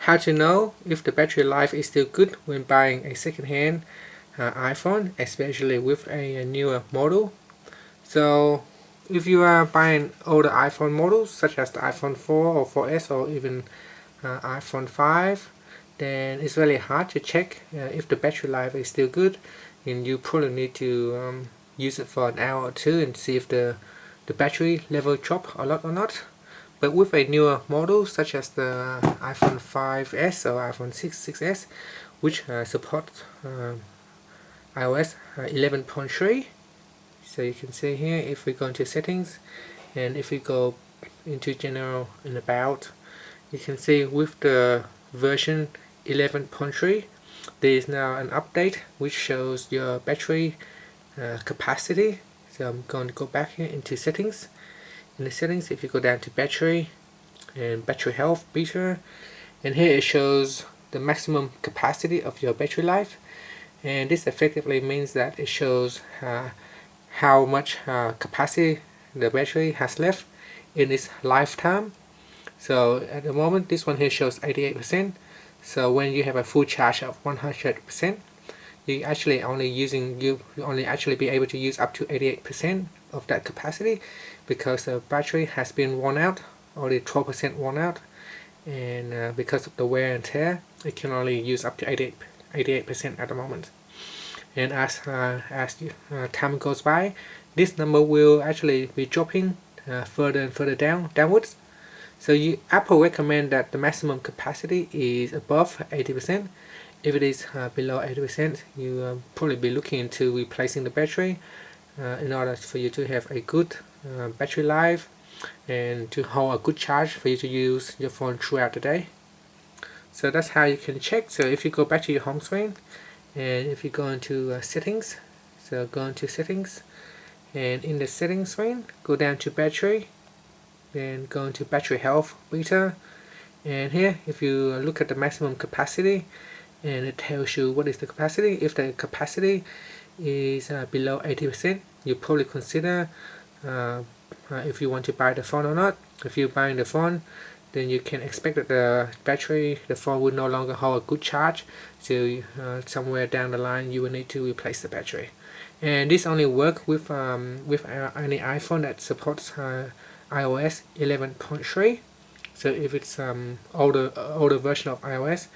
How to know if the battery life is still good when buying a second-hand iPhone, especially with a newer model. So if you are buying older iPhone models such as the iPhone 4 or 4S or even iPhone 5, then it's really hard to check if the battery life is still good, and you probably need to use it for an hour or two and see if the battery level drop a lot or not. But with a newer model such as the iPhone 5S or iPhone 6s, which supports iOS 11.3, so you can see here, if we go into settings and if we go into general and about, you can see with the version 11.3 there is now an update which shows your battery capacity. So I'm going to go back here into settings. In the settings, if you go down to battery and battery health beta, and here it shows the maximum capacity of your battery life, and this effectively means that it shows how much capacity the battery has left in its lifetime. So at the moment this one here shows 88%. So when you have a full charge of 100%, you only actually be able to use up to 88% of that capacity, because the battery has been worn out, only 12% worn out, and because of the wear and tear, it can only use up to 88% at the moment. And as time goes by, this number will actually be dropping further and further downwards. So Apple recommend that the maximum capacity is above 80%. If it is below 80%, you probably be looking into replacing the battery in order for you to have a good battery life and to hold a good charge for you to use your phone throughout the day. So that's how you can check. So if you go back to your home screen, and if you go into settings, so go into settings, and in the settings screen, go down to battery, then go into battery health beta, and here if you look at the maximum capacity, and it tells you what is the capacity. If the capacity is below 80%, you probably consider if you want to buy the phone or not. If you're buying the phone, then you can expect that the phone will no longer hold a good charge, so somewhere down the line you will need to replace the battery. And this only works with any iPhone that supports iOS 11.3. So if it's older version of iOS,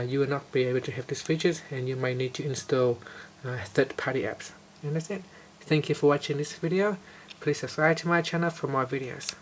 you will not be able to have these features, and you might need to install third-party apps. And that's it. Thank you for watching this video. Please subscribe to my channel for more videos.